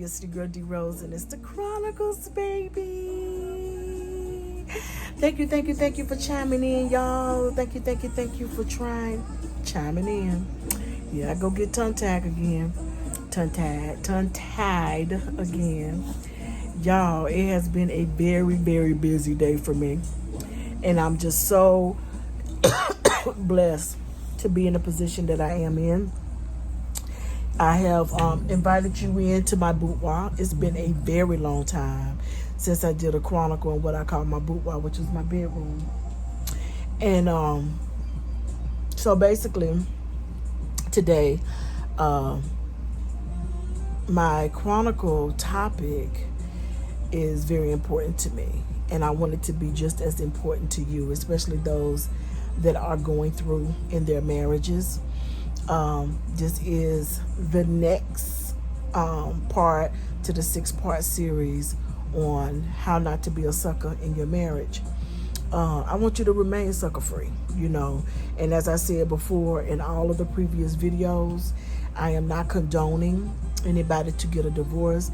It's your girl D Rose, and it's the Chronicles, baby. Thank you for chiming in, y'all. Thank you for chiming in. Yeah, I go get tongue-tied again. Tongue-tied again. Y'all, it has been a very, very busy day for me. And I'm just so blessed to be in the position that I am in. I have invited you into my boudoir. It's been a very long time since I did a chronicle on what I call my boudoir, which is my bedroom. And so basically, today, my chronicle topic is very important to me. And I want it to be just as important to you, especially those that are going through in their marriages. This is the next part to the 6-part series on how not to be a sucker in your marriage. I want you to remain sucker free, and as I said before in all of the previous videos, I am not condoning anybody to get a divorce.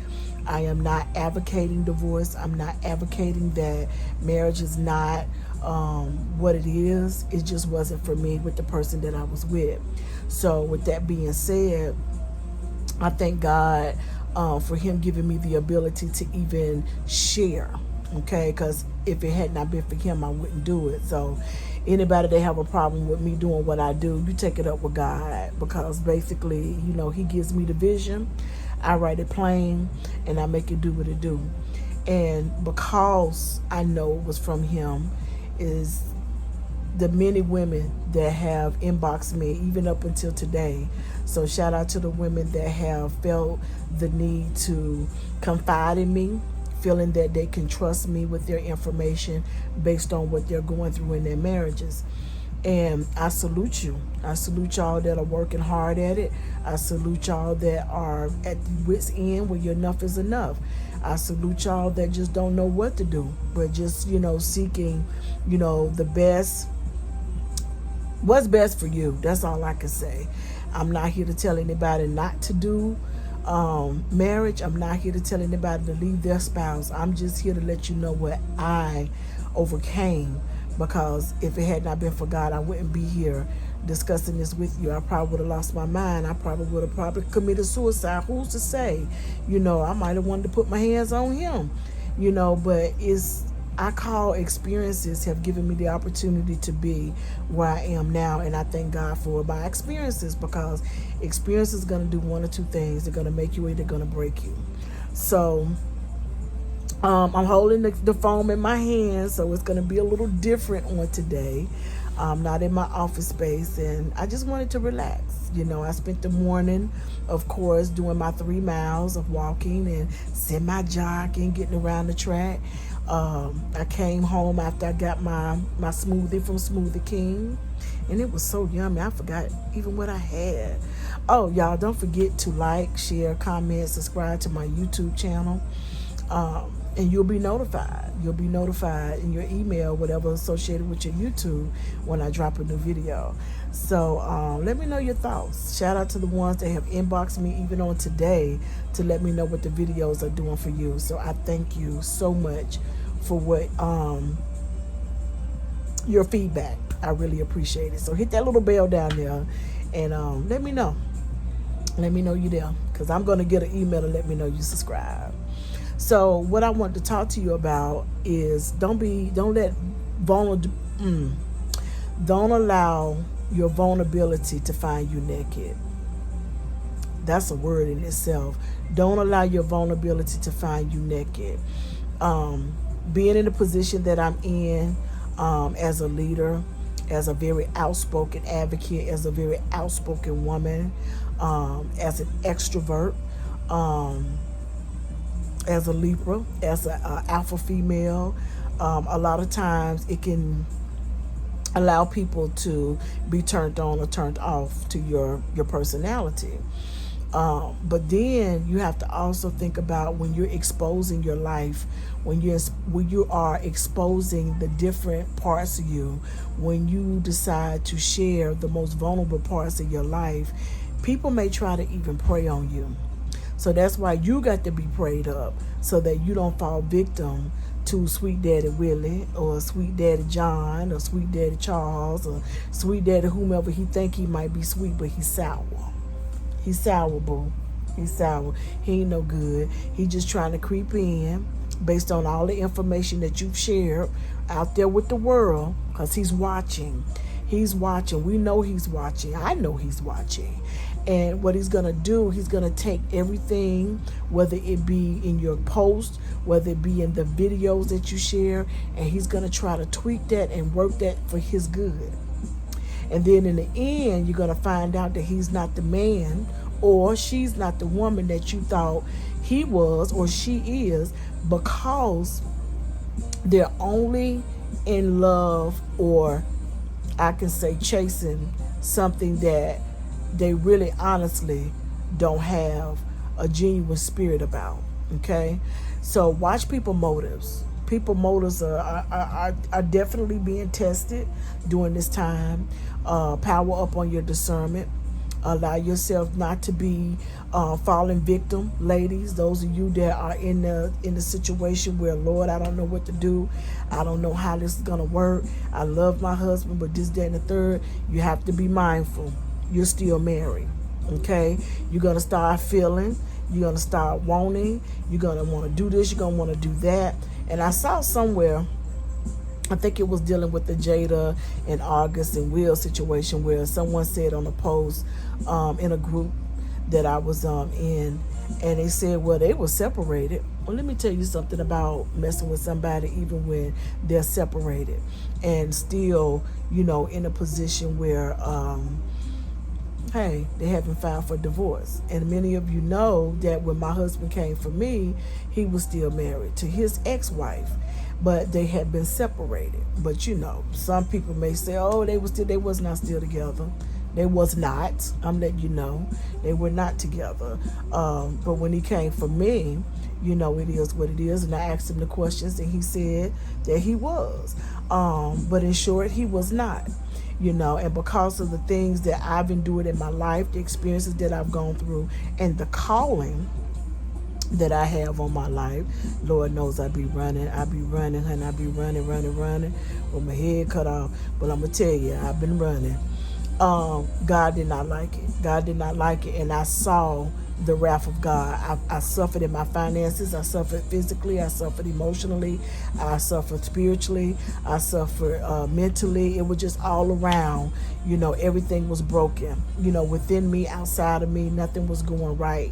I am not advocating divorce. I'm not advocating that marriage is not what it is. It just wasn't for me with the person that I was with. So with that being said, I thank God for him giving me the ability to even share, okay? Because if it had not been for him, I wouldn't do it. So anybody that have a problem with me doing what I do, you take it up with God, because basically, he gives me the vision. I write it plain, and I make it do what it do. And because I know it was from him, is the many women that have inboxed me even up until today. So shout out to the women that have felt the need to confide in me, feeling that they can trust me with their information based on what they're going through in their marriages. And I salute you. I salute y'all that are working hard at it. I salute y'all that are at the wit's end where your enough is enough. I salute y'all that just don't know what to do, but just, seeking, the best, what's best for you. That's all I can say. I'm not here to tell anybody not to do marriage. I'm not here to tell anybody to leave their spouse. I'm just here to let you know what I overcame, because if it had not been for God, I wouldn't be here discussing this with you. I probably would have lost my mind. I probably would have committed suicide. Who's to say? I might have wanted to put my hands on him, but I call experiences have given me the opportunity to be where I am now, and I thank God for my experiences, because experience is going to do one or two things. They're going to make you or they're going to break you. So I'm holding the phone in my hand, so it's going to be a little different on today. I'm not in my office space, and I just wanted to relax. I spent the morning, of course, doing my 3 miles of walking and semi-jogging, getting around the track. I came home after I got my smoothie from Smoothie King, and it was so yummy. I forgot even what I had. Oh, y'all, don't forget to like, share, comment, subscribe to my YouTube channel. And you'll be notified. You'll be notified in your email, whatever associated with your YouTube, when I drop a new video. So let me know your thoughts. Shout out to the ones that have inboxed me even on today to let me know what the videos are doing for you. So I thank you so much for what your feedback. I really appreciate it. So hit that little bell down there and let me know. Let me know you're there, because I'm going to get an email to let me know you subscribe. So what I want to talk to you about is don't allow your vulnerability to find you naked. That's a word in itself. Don't allow your vulnerability to find you naked. Being in the position that I'm in, as a leader, as a very outspoken advocate, as a very outspoken woman, as an extrovert, as a Libra, as an alpha female, a lot of times it can allow people to be turned on or turned off to your personality. But then you have to also think about when you're exposing your life, when you are exposing the different parts of you, when you decide to share the most vulnerable parts of your life, people may try to even prey on you. So that's why you got to be prayed up, so that you don't fall victim to Sweet Daddy Willie or Sweet Daddy John or Sweet Daddy Charles or Sweet Daddy whomever he think he might be sweet, but he's sour. He's sour, boo. He's sour. He ain't no good. He just trying to creep in based on all the information that you've shared out there with the world, because he's watching. He's watching. We know he's watching. I know he's watching. And what he's going to do, he's going to take everything, whether it be in your post, whether it be in the videos that you share, and he's going to try to tweak that and work that for his good. And then in the end, you're going to find out that he's not the man, or she's not the woman that you thought he was or she is, because they're only in love, or I can say chasing something that they really honestly don't have a genuine spirit about. Okay, so watch people motives. People motives are definitely being tested during this time. Power up on your discernment. Allow yourself not to be falling victim, ladies. Those of you that are in the situation where, Lord, I don't know what to do. I don't know how this is gonna work. I love my husband, but this, that, and the third. You have to be mindful. You're still married, okay? You're going to start feeling. You're going to start wanting. You're going to want to do this. You're going to want to do that. And I saw somewhere, I think it was dealing with the Jada and August and Will situation, where someone said on a post in a group that I was in, and they said, well, they were separated. Well, let me tell you something about messing with somebody even when they're separated and still, in a position where hey, they haven't filed for divorce. And many of you know that when my husband came for me, he was still married to his ex-wife, but they had been separated. But some people may say, oh, they was not still together. They was not. I'm letting you know, they were not together. But when he came for me, it is what it is. And I asked him the questions, and he said that he was. But in short, he was not. And because of the things that I've endured in my life, the experiences that I've gone through, and the calling that I have on my life, Lord knows I be running, honey. I be running with my head cut off. But I'm going to tell you, I've been running. God did not like it. And I saw the wrath of God. I suffered in my finances. I suffered physically. I suffered emotionally. I suffered spiritually. I suffered mentally. It was just all around. Everything was broken. Within me, outside of me, nothing was going right.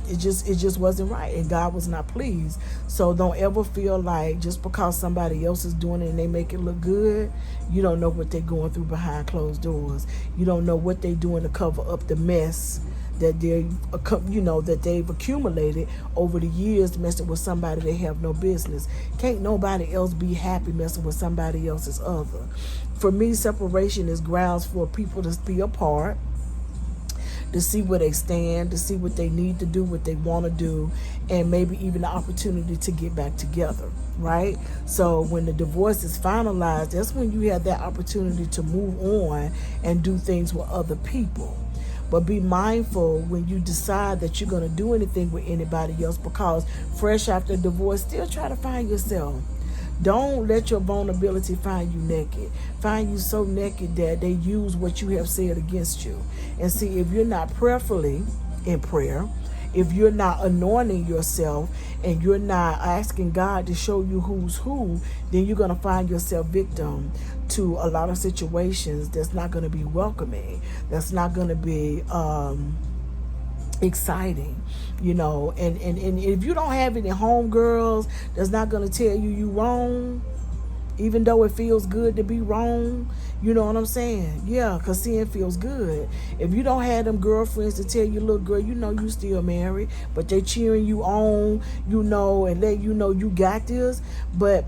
It just wasn't right, and God was not pleased. So don't ever feel like just because somebody else is doing it and they make it look good, you don't know what they're going through behind closed doors. You don't know what they're doing to cover up the mess that they've accumulated over the years, messing with somebody they have no business. Can't nobody else be happy messing with somebody else's other. For me, separation is grounds for people to be apart, to see where they stand, to see what they need to do, what they want to do, and maybe even the opportunity to get back together, right? So when the divorce is finalized, that's when you have that opportunity to move on and do things with other people. But be mindful when you decide that you're going to do anything with anybody else, because fresh after divorce, still try to find yourself. Don't let your vulnerability find you naked. Find you so naked that they use what you have said against you. And see, if you're not prayerfully in prayer, if you're not anointing yourself, and you're not asking God to show you who's who, then you're going to find yourself victim to a lot of situations that's not going to be welcoming, that's not going to be exciting, and if you don't have any homegirls that's not going to tell you wrong, even though it feels good to be wrong, you know what I'm saying? Yeah, because sin feels good. If you don't have them girlfriends to tell you, look, girl, you still married, but they cheering you on, and let you know you got this, but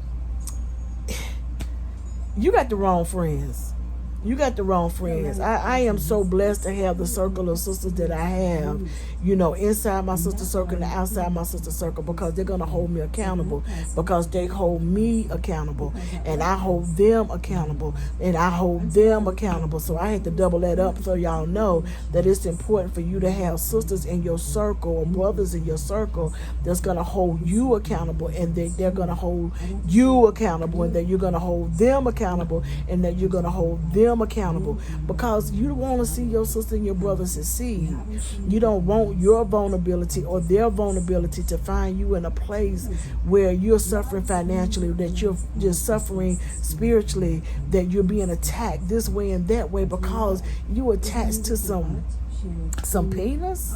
you got the wrong friends. You got the wrong friends. I am so blessed to have the circle of sisters that I have, inside my sister circle and outside my sister circle, because they're going to hold me accountable, because they hold me accountable, and I hold them accountable, and I hold them accountable. So I had to double that up so y'all know that it's important for you to have sisters in your circle or brothers in your circle that's going to hold you accountable, and they're going to hold you accountable, and then you're going to hold them accountable, and then you're going to hold them accountable, because you want to see your sister and your brother succeed. You don't want your vulnerability or their vulnerability to find you in a place where you're suffering financially, that you're just suffering spiritually, that you're being attacked this way and that way because you attached to some penis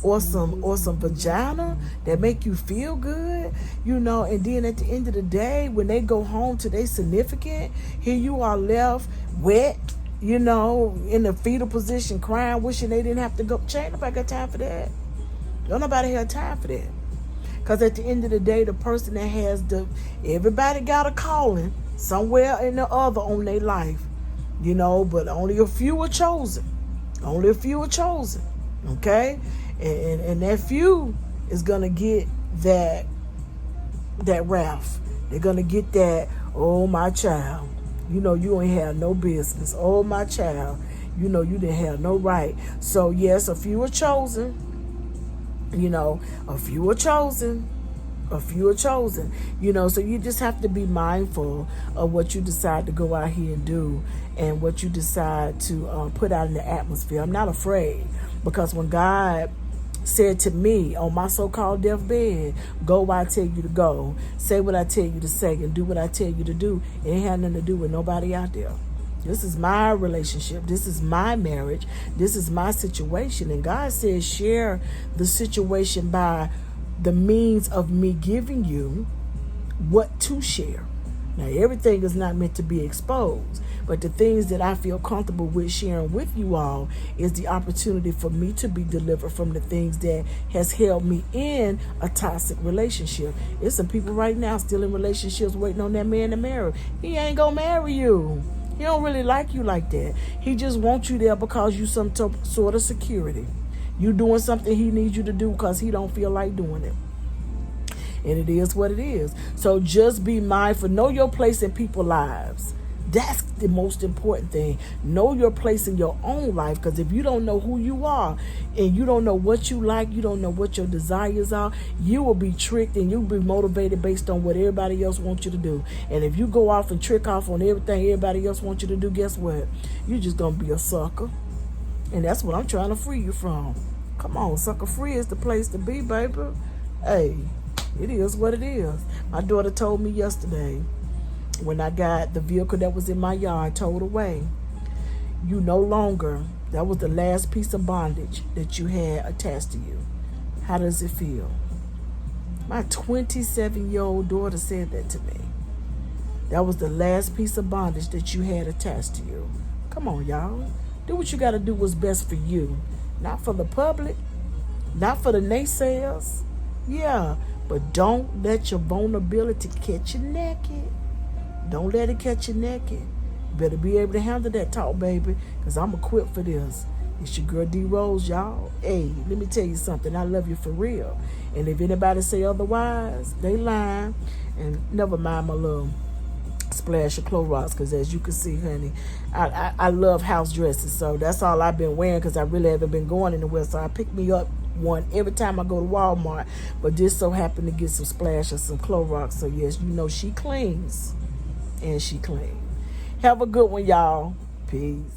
or some vagina that make you feel good, and then at the end of the day, when they go home to their significant, here you are left wet, in the fetal position, crying, wishing they didn't have to go. Ain't nobody got time for that. Don't nobody have time for that. Because at the end of the day, the person that has everybody got a calling somewhere in the other on their life, but only a few are chosen. Only a few are chosen, okay? And that few is going to get that wrath. They're going to get that, oh, my child, you ain't have no business. Oh, my child, you didn't have no right. So, yes, a few are chosen. A few are chosen. A few are chosen, so you just have to be mindful of what you decide to go out here and do and what you decide to put out in the atmosphere. I'm not afraid, because when God said to me on my so-called deathbed, go where I tell you to go, say what I tell you to say, and do what I tell you to do, it ain't had nothing to do with nobody out there. This is my relationship. This is my marriage. This is my situation. And God says share the situation by the means of me giving you what to share. Now, everything is not meant to be exposed, but the things that I feel comfortable with sharing with you all is the opportunity for me to be delivered from the things that has held me in a toxic relationship. There's some people right now still in relationships waiting on that man to marry. He ain't gonna marry you. He don't really like you like that. He just wants you there because you some sort of security. You doing something he needs you to do because he don't feel like doing it. And it is what it is. So just be mindful. Know your place in people's lives. That's the most important thing. Know your place in your own life, because if you don't know who you are and you don't know what you like, you don't know what your desires are, you will be tricked and you'll be motivated based on what everybody else wants you to do. And if you go off and trick off on everything everybody else wants you to do, guess what? You're just going to be a sucker. And that's what I'm trying to free you from. Come on, sucker free is the place to be, baby. Hey, it is what it is. My daughter told me yesterday, when I got the vehicle that was in my yard towed away, you no longer, that was the last piece of bondage that you had attached to you. How does it feel? My 27-year-old daughter said that to me. That was the last piece of bondage that you had attached to you. Come on, y'all. Do what you got to do what's best for you. Not for the public. Not for the naysayers. Yeah, but don't let your vulnerability catch you naked. Don't let it catch you naked. You better be able to handle that talk, baby, because I'm equipped for this. It's your girl D Rose, y'all. Hey, let me tell you something. I love you for real. And if anybody say otherwise, they lying. And never mind my little splash of Clorox, because as you can see, honey, I love house dresses, so that's all I've been wearing, because I really haven't been going anywhere. So I pick me up one every time I go to Walmart, but just so happened to get some splash of some Clorox. So yes, she cleans and she clean. Have a good one, y'all. Peace.